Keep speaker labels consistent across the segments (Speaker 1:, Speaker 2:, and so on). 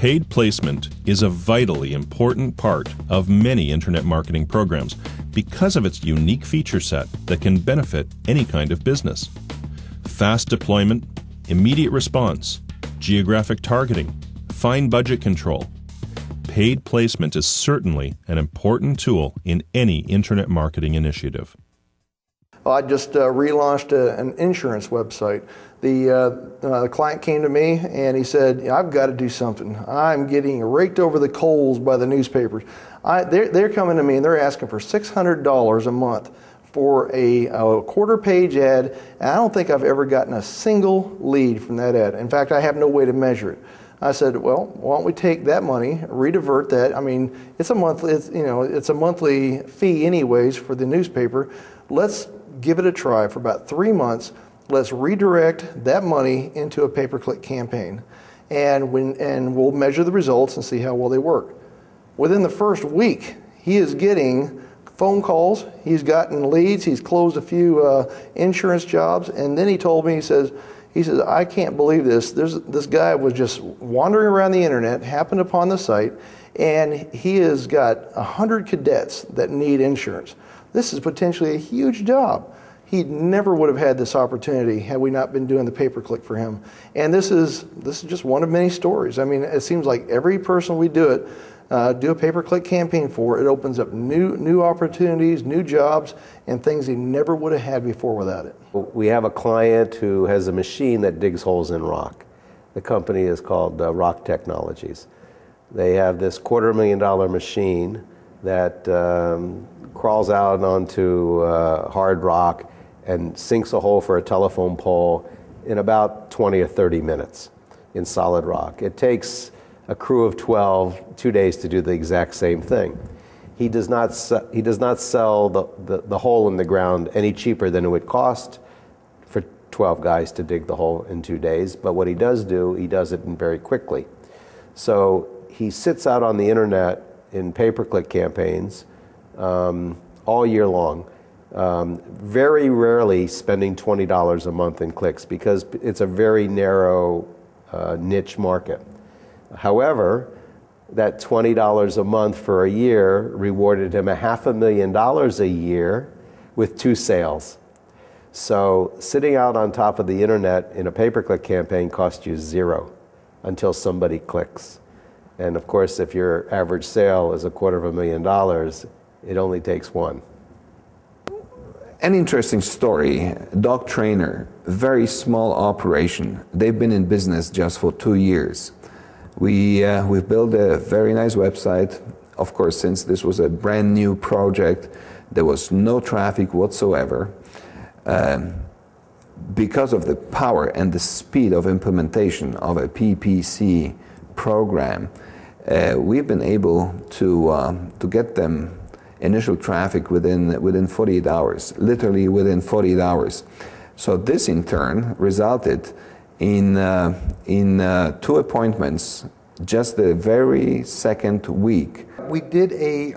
Speaker 1: Paid placement is a vitally important part of many internet marketing programs because of its unique feature set that can benefit any kind of business. Fast deployment, immediate response, geographic targeting, fine budget control. Paid placement is certainly an important tool in any internet marketing initiative.
Speaker 2: I just relaunched an insurance website. The client came to me and he said, I've got to do something. I'm getting raked over the coals by the newspapers. They're coming to me and they're asking for $600 a month for a quarter-page ad, and I don't think I've ever gotten a single lead from that ad. In fact, I have no way to measure it. I said, well, why don't we take that money, redivert that? I mean, it's a monthly fee anyways for the newspaper. Let's give it a try for about 3 months. Let's redirect that money into a pay-per-click campaign, and we'll measure the results and see how well they work. Within the first week, he is getting phone calls, he's gotten leads, he's closed a few insurance jobs, and then he told me, he says, I can't believe this. This guy was just wandering around the internet, happened upon the site, and he has got 100 cadets that need insurance. This is potentially a huge job. He never would have had this opportunity had we not been doing the pay-per-click for him. And this is just one of many stories. I mean, it seems like every person we do a pay-per-click campaign for, it opens up new opportunities, new jobs, and things he never would have had before without it.
Speaker 3: We have a client who has a machine that digs holes in rock. The company is called Rock Technologies. They have this $250,000 machine that crawls out onto hard rock and sinks a hole for a telephone pole in about 20 or 30 minutes in solid rock. It takes a crew of 12, 2 days to do the exact same thing. He does not sell the hole in the ground any cheaper than it would cost for 12 guys to dig the hole in 2 days, but what he does do, he does it very quickly. So he sits out on the internet in pay-per-click campaigns all year long, very rarely spending $20 a month in clicks because it's a very narrow niche market. However, that $20 a month for a year rewarded him $500,000 a year with 2 sales. So sitting out on top of the internet in a pay-per-click campaign costs you 0 until somebody clicks. And of course, if your average sale is $250,000, it only takes 1.
Speaker 4: An interesting story. Dog trainer, very small operation. They've been in business just for 2 years. We've built a very nice website. Of course, since this was a brand new project, there was no traffic whatsoever. Because of the power and the speed of implementation of a PPC program, we've been able to get them initial traffic within 48 hours, literally within 48 hours. So this in turn resulted in 2 appointments just the very second week.
Speaker 5: We did a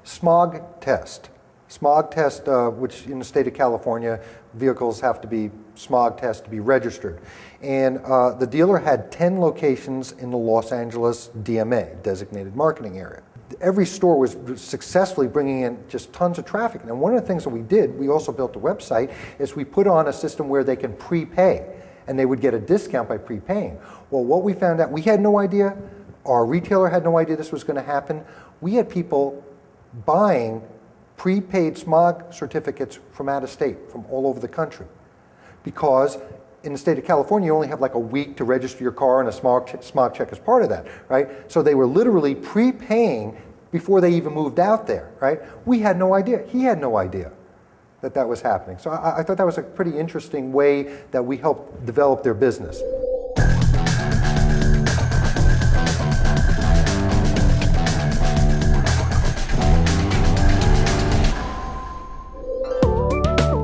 Speaker 5: smog test, which in the state of California, vehicles have to be smog test to be registered. And the dealer had 10 locations in the Los Angeles DMA, designated marketing area. Every store was successfully bringing in just tons of traffic. And one of the things that we did, we also built a website, is we put on a system where they can prepay, and they would get a discount by prepaying. Well, what we found out, we had no idea, our retailer had no idea this was going to happen. We had people buying prepaid smog certificates from out of state, from all over the country. Because in the state of California, you only have like a week to register your car, and a smog check is part of that, right? So they were literally prepaying before they even moved out there, right? We had no idea. He had no idea that that was happening. So I thought that was a pretty interesting way that we helped develop their business.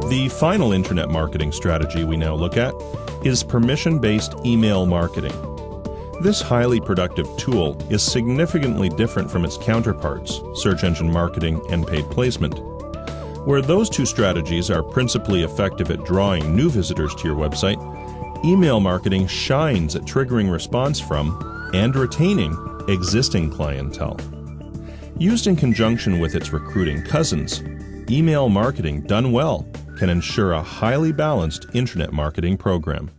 Speaker 1: The final internet marketing strategy we now look at is permission-based email marketing. This highly productive tool is significantly different from its counterparts, search engine marketing and paid placement. Where those two strategies are principally effective at drawing new visitors to your website, email marketing shines at triggering response from and retaining existing clientele. Used in conjunction with its recruiting cousins, email marketing done well can ensure a highly balanced internet marketing program.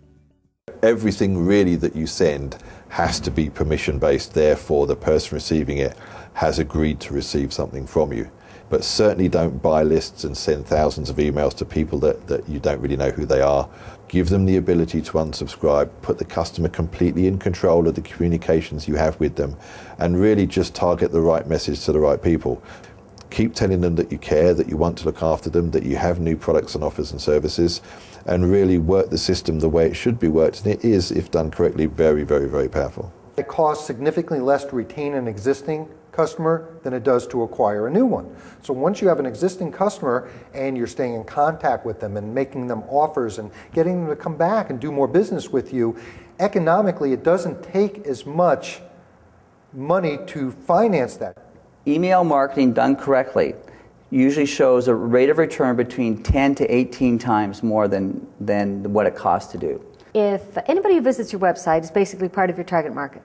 Speaker 6: Everything really that you send has to be permission based, therefore the person receiving it has agreed to receive something from you. But certainly don't buy lists and send thousands of emails to people that you don't really know who they are. Give them the ability to unsubscribe, put the customer completely in control of the communications you have with them, and really just target the right message to the right people. Keep telling them that you care, that you want to look after them, that you have new products and offers and services, and really work the system the way it should be worked. And it is, if done correctly, very, very, very powerful.
Speaker 5: It costs significantly less to retain an existing customer than it does to acquire a new one. So once you have an existing customer and you're staying in contact with them and making them offers and getting them to come back and do more business with you, economically it doesn't take as much money to finance that.
Speaker 7: Email marketing done correctly usually shows a rate of return between 10 to 18 times more than what it costs to do.
Speaker 8: If anybody who visits your website is basically part of your target market,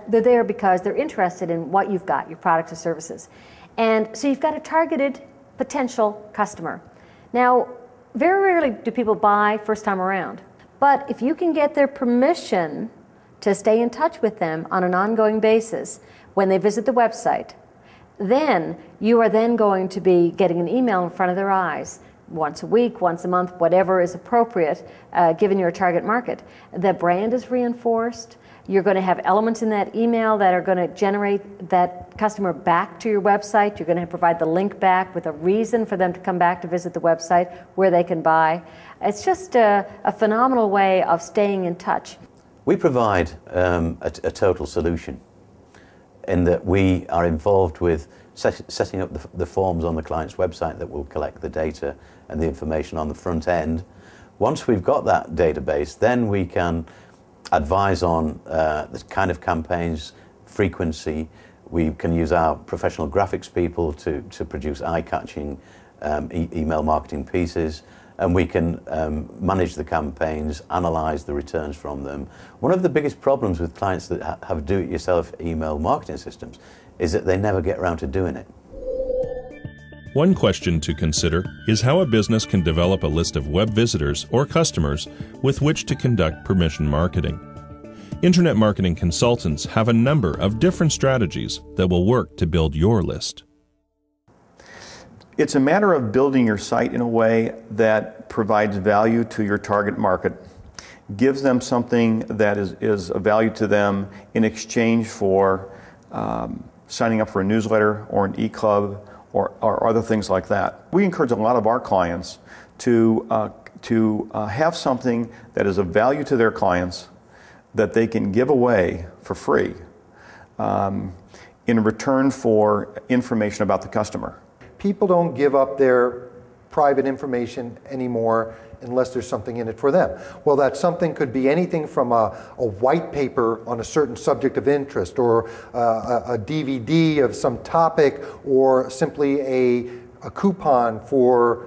Speaker 8: they're there because they're interested in what you've got, your products or services. And so you've got a targeted potential customer. Now, very rarely do people buy first time around. But if you can get their permission to stay in touch with them on an ongoing basis when they visit the website, then you are then going to be getting an email in front of their eyes once a week, once a month, whatever is appropriate given your target market. The brand is reinforced. You're going to have elements in that email that are going to generate that customer back to your website. You're going to provide the link back with a reason for them to come back to visit the website where they can buy. It's just a phenomenal way of staying in touch.
Speaker 9: We provide a total solution in that we are involved with setting up the forms on the client's website that will collect the data and the information on the front end. Once we've got that database, then we can advise on the kind of campaigns, frequency. We can use our professional graphics people to produce eye-catching email marketing pieces, and we can manage the campaigns, analyze the returns from them. One of the biggest problems with clients that have do-it-yourself email marketing systems is that they never get around to doing it.
Speaker 1: One question to consider is how a business can develop a list of web visitors or customers with which to conduct permission marketing. Internet marketing consultants have a number of different strategies that will work to build your list.
Speaker 10: It's a matter of building your site in a way that provides value to your target market, gives them something that is of value to them in exchange for signing up for a newsletter or an e-club or other things like that. We encourage a lot of our clients to have something that is of value to their clients that they can give away for free in return for information about the customer.
Speaker 5: People don't give up their private information anymore unless there's something in it for them. Well, that something could be anything from a white paper on a certain subject of interest, or a DVD of some topic, or simply a coupon for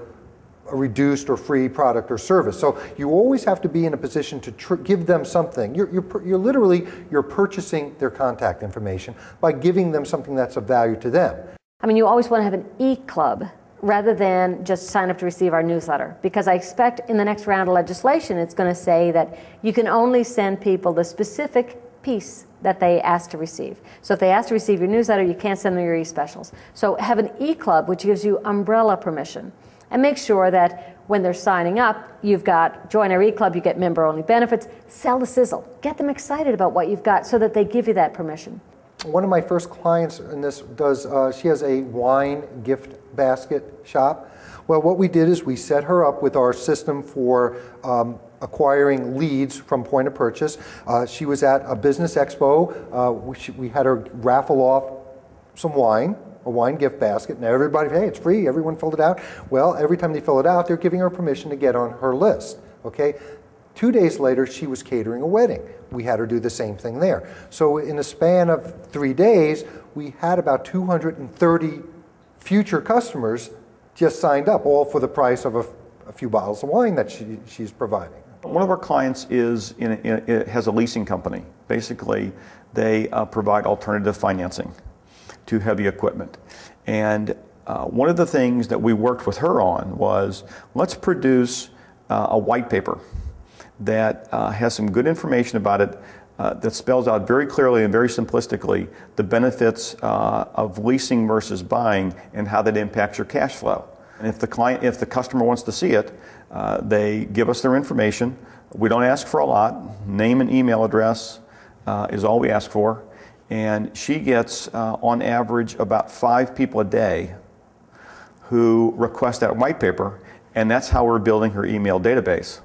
Speaker 5: a reduced or free product or service. So you always have to be in a position to give them something. You're literally purchasing their contact information by giving them something that's of value to them.
Speaker 8: I mean, you always want to have an e-club rather than just sign up to receive our newsletter, because I expect in the next round of legislation it's going to say that you can only send people the specific piece that they ask to receive. So if they ask to receive your newsletter, you can't send them your e-specials. So have an e-club which gives you umbrella permission, and make sure that when they're signing up, you've got join our e-club, you get member-only benefits, sell the sizzle, get them excited about what you've got so that they give you that permission.
Speaker 5: One of my first clients in this she has a wine gift basket shop. Well, what we did is we set her up with our system for acquiring leads from point of purchase. She was at a business expo. We had her raffle off some wine, a wine gift basket, and everybody, hey, it's free, everyone filled it out. Well, every time they fill it out, they're giving her permission to get on her list, okay? 2 days later, she was catering a wedding. We had her do the same thing there. So in a span of 3 days, we had about 230 future customers just signed up, all for the price of a few bottles of wine that she's providing.
Speaker 10: One of our clients has a leasing company. Basically, they provide alternative financing to heavy equipment. And one of the things that we worked with her on was, let's produce a white paper that has some good information about it, that spells out very clearly and very simplistically the benefits of leasing versus buying and how that impacts your cash flow. And if the customer wants to see it, they give us their information. We don't ask for a lot. Name and email address is all we ask for. And she gets, on average, about 5 people a day who request that white paper, and that's how we're building her email database.